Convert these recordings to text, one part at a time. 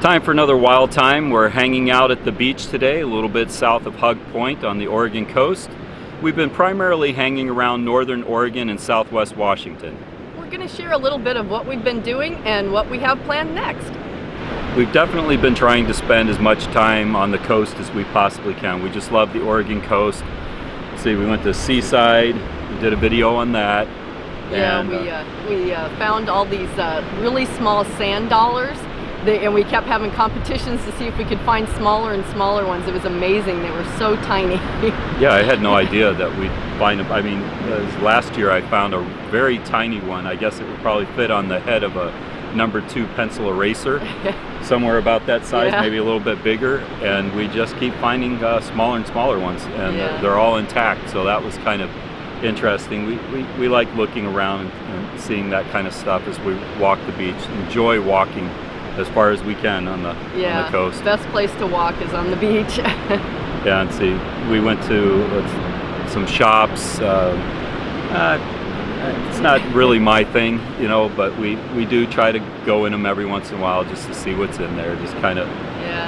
time for another wild time. We're hanging out at the beach today, a little bit south of Hug Point on the Oregon coast. We've been primarily hanging around northern Oregon and southwest Washington. We're going to share a little bit of what we've been doing and what we have planned next. We've definitely been trying to spend as much time on the coast as we possibly can. We just love the Oregon coast. See, we went to Seaside, we did a video on that. Yeah, and, we found all these really small sand dollars, and we kept having competitions to see if we could find smaller and smaller ones. It was amazing. They were so tiny. Yeah, I had no idea that we'd find them. I mean, last year I found a very tiny one. I guess it would probably fit on the head of a number 2 pencil eraser, somewhere about that size, maybe a little bit bigger. And we just keep finding smaller and smaller ones, and they're all intact. So that was kind of interesting. We like looking around and seeing that kind of stuff as we walk the beach. Enjoy walking as far as we can on the coast. Best place to walk is on the beach. Yeah, and see, we went to some shops. It's not really my thing, you know, but we do try to go in them every once in a while just to see what's in there, just kind of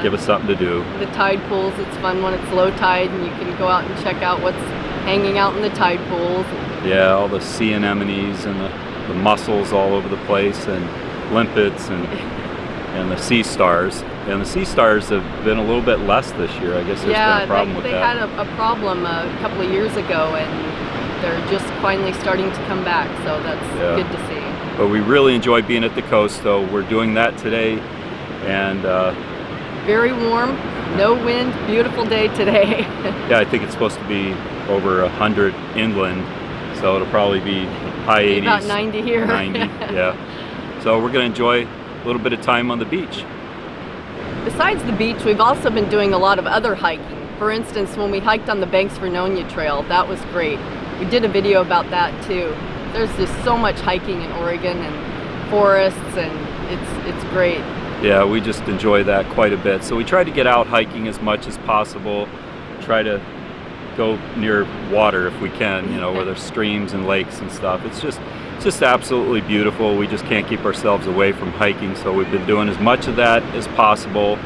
give us something to do. The tide pools, it's fun when it's low tide and you can go out and check out what's hanging out in the tide pools. Yeah, all the sea anemones and the mussels all over the place, and limpets and the sea stars. And the sea stars have been a little bit less this year. I guess there's been a problem with that. Yeah, they had a problem a couple of years ago, and they're just finally starting to come back, so that's good to see. But we really enjoy being at the coast, so we're doing that today. And very warm, no wind, beautiful day today. Yeah, I think it's supposed to be over 100 inland, so it'll probably be high 80s. About 90 here. 90, yeah. So we're going to enjoy a little bit of time on the beach. Besides the beach, we've also been doing a lot of other hiking. For instance, when we hiked on the Banks Vernonia Trail, that was great. We did a video about that too. There's just so much hiking in Oregon and forests, and it's great. Yeah, we just enjoy that quite a bit. So we try to get out hiking as much as possible. Try to go near water if we can, you know, where there's streams and lakes and stuff. It's just absolutely beautiful. We just can't keep ourselves away from hiking, so we've been doing as much of that as possible,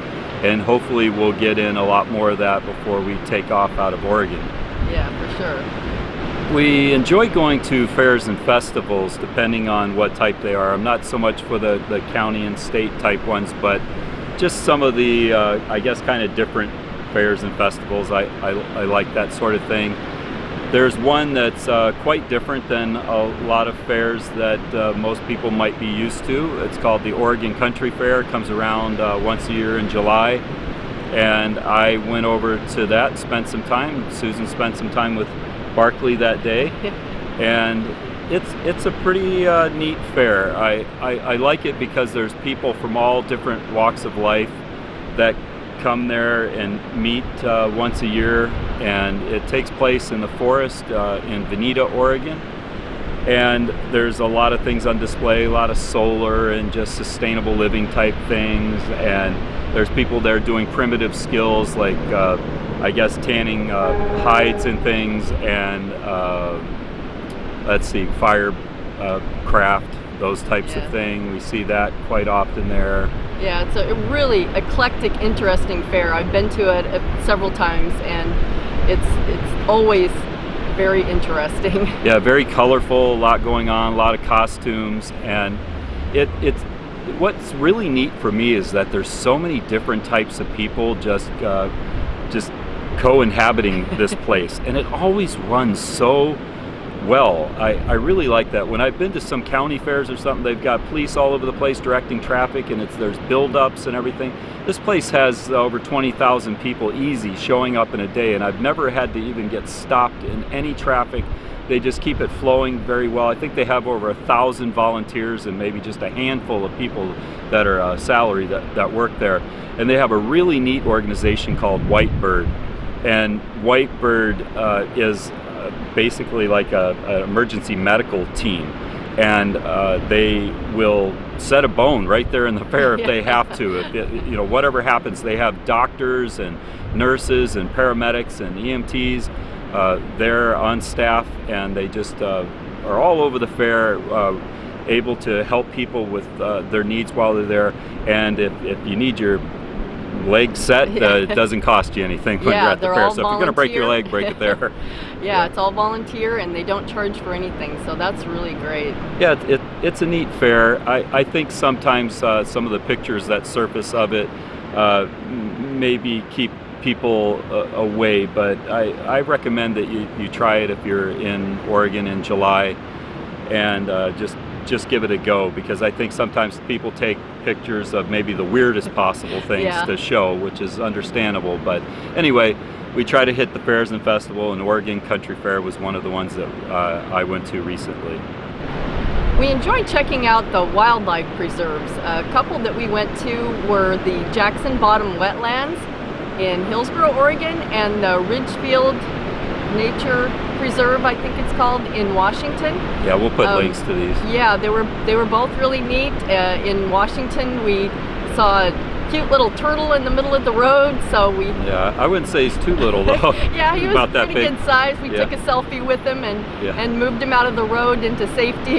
and hopefully we'll get in a lot more of that before we take off out of Oregon. Yeah, for sure. We enjoy going to fairs and festivals depending on what type they are. I'm not so much for the county and state type ones, but just some of the, I guess, kind of different fairs and festivals. I like that sort of thing. There's one that's quite different than a lot of fairs that most people might be used to. It's called the Oregon Country Fair. It comes around once a year in July. And I went over to that, spent some time. Susan spent some time with Barkley that day. And it's a pretty neat fair. I like it because there's people from all different walks of life that come there and meet once a year, and it takes place in the forest in Veneta, Oregon. And there's a lot of things on display, a lot of solar and just sustainable living type things, and there's people there doing primitive skills like I guess tanning hides and things, and let's see, fire craft, those types of things. We see that quite often there. Yeah, it's a really eclectic, interesting fair. I've been to it several times, and it's always very interesting. Yeah, very colorful, a lot going on, a lot of costumes, and it's what's really neat for me is that there's so many different types of people just co-inhabiting this place, and it always runs so well. I really like that. When I've been to some county fairs or something, they've got police all over the place directing traffic, and there's build-ups and everything. This place has over 20,000 people easy showing up in a day, and I've never had to even get stopped in any traffic. They just keep it flowing very well. I think they have over 1,000 volunteers and maybe just a handful of people that are salary that work there. And they have a really neat organization called Whitebird. And Whitebird is basically like an emergency medical team, and they will set a bone right there in the fair if they have to. You know, whatever happens, they have doctors and nurses and paramedics and EMTs there on staff, and they just are all over the fair. able to help people with their needs while they're there. And if you need your leg set, it doesn't cost you anything when you're at the fair. So if you're going to break your leg, break it there. Yeah, it's all volunteer and they don't charge for anything, so that's really great. Yeah, it's a neat fair. I think sometimes some of the pictures that surface of it maybe keep people away, but I recommend that you try it if you're in Oregon in July, and just give it a go, because I think sometimes people take pictures of maybe the weirdest possible things to show, which is understandable. But anyway, we try to hit the fairs and festival, and Oregon Country Fair was one of the ones that I went to recently. We enjoyed checking out the wildlife preserves. A couple that we went to were the Jackson Bottom Wetlands in Hillsboro, Oregon, and the Ridgefield Nature Preserve, I think it's called, in Washington. Yeah, we'll put links to these. Yeah, they were both really neat. In Washington, we saw a cute little turtle in the middle of the road, so we... Yeah, I wouldn't say he's too little, though. Yeah, he was about that pretty big. Good size. We took a selfie with him and moved him out of the road into safety.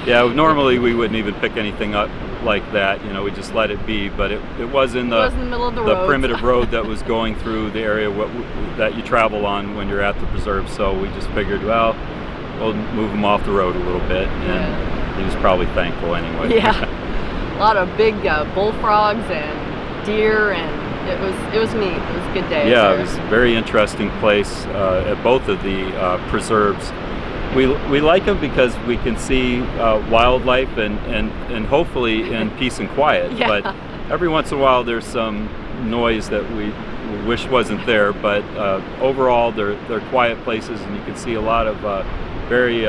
Yeah, normally we wouldn't even pick anything up like that, you know, we just let it be, but it was in the middle of the primitive road that was going through the area that you travel on when you're at the preserve, so we just figured, well, we'll move him off the road a little bit, and he was probably thankful anyway. Yeah, a lot of big bullfrogs and deer, and it was neat. It was a good day. Yeah, it was a very interesting place at both of the preserves. We like them because we can see wildlife and hopefully in peace and quiet. But every once in a while there's some noise that we wish wasn't there. But overall they're quiet places, and you can see a lot of very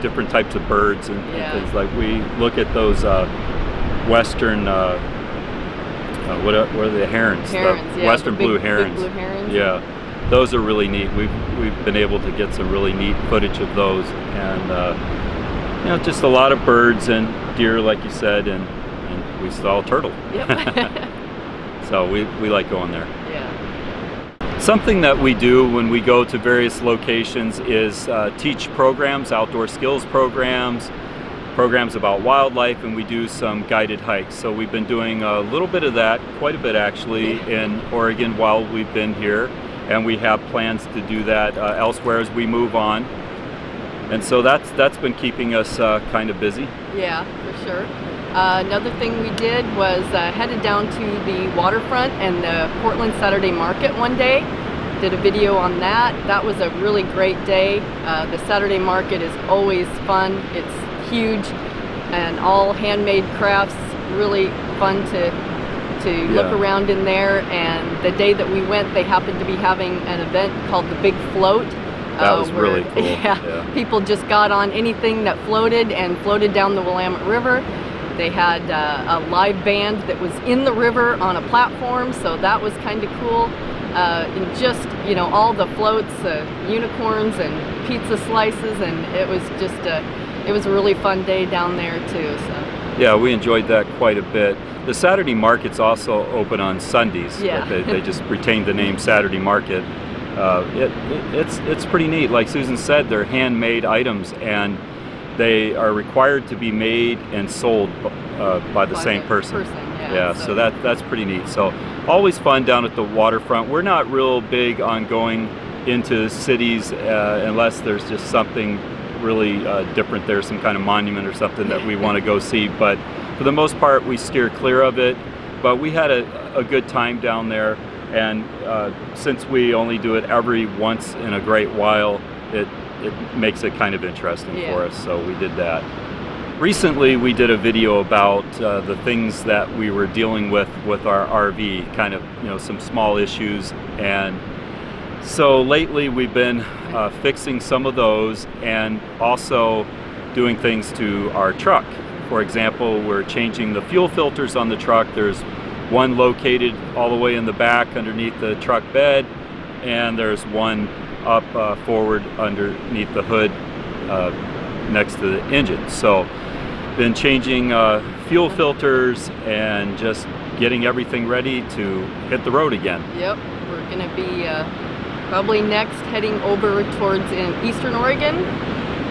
different types of birds and things. Like we look at those western what are the herons? Herons, the western blue herons. Big blue herons. Yeah. Those are really neat. We've been able to get some really neat footage of those, and you know, just a lot of birds and deer, like you said, and we saw a turtle. Yep. So we like going there. Yeah. Something that we do when we go to various locations is teach programs, outdoor skills programs about wildlife, and we do some guided hikes. So we've been doing a little bit of that, quite a bit actually, in Oregon while we've been here. And we have plans to do that elsewhere as we move on. And so that's been keeping us kind of busy. Yeah, for sure. Another thing we did was headed down to the Waterfront and the Portland Saturday Market one day. Did a video on that. That was a really great day. The Saturday Market is always fun. It's huge and all handmade crafts. Really fun to look around in there, and the day that we went, they happened to be having an event called the Big Float. That was really cool. Yeah, people just got on anything that floated and floated down the Willamette River. They had a live band that was in the river on a platform, so that was kind of cool. And just, you know, all the floats, unicorns and pizza slices, and it was just it was a really fun day down there too. So. Yeah, we enjoyed that quite a bit. The Saturday Market's also open on Sundays. Yeah. They just retained the name Saturday Market. It's pretty neat. Like Susan said, they're handmade items, and they are required to be made and sold by the same person. Yeah, so that's pretty neat. So always fun down at the Waterfront. We're not real big on going into cities unless there's just something really different there, some kind of monument or something that we want to go see. But for the most part, we steer clear of it. But we had a good time down there, and since we only do it every once in a great while, it makes it kind of interesting for us, so we did that. Recently we did a video about the things that we were dealing with our RV, kind of, you know, some small issues, and so lately we've been fixing some of those and also doing things to our truck. For example, we're changing the fuel filters on the truck. There's one located all the way in the back underneath the truck bed, and there's one up forward underneath the hood next to the engine. So been changing fuel filters and just getting everything ready to hit the road again. Yep, we're going to be probably next heading over towards in eastern Oregon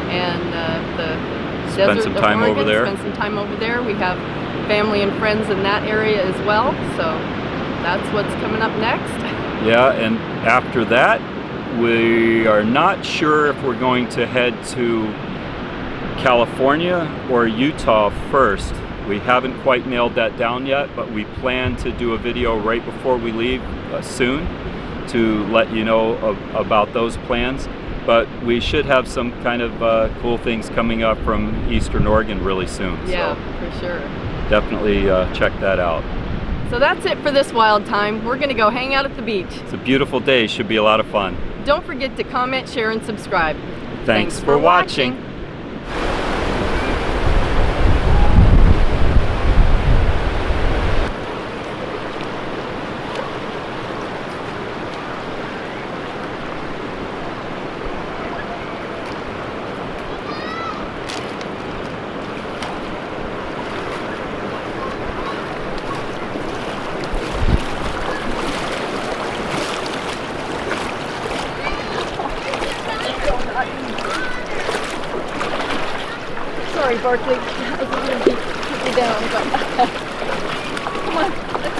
and the spend some time Oregon, over there. Spend some time over there. We have family and friends in that area as well, so that's what's coming up next. Yeah, and after that, we are not sure if we're going to head to California or Utah first. We haven't quite nailed that down yet, but we plan to do a video right before we leave soon to let you know about those plans. But we should have some kind of cool things coming up from Eastern Oregon really soon. Yeah, so for sure. Definitely check that out. So that's it for this wild time. We're gonna go hang out at the beach. It's a beautiful day, should be a lot of fun. Don't forget to comment, share, and subscribe. Thanks for watching. Sorry, Barkley. I was going to keep you down, but come on.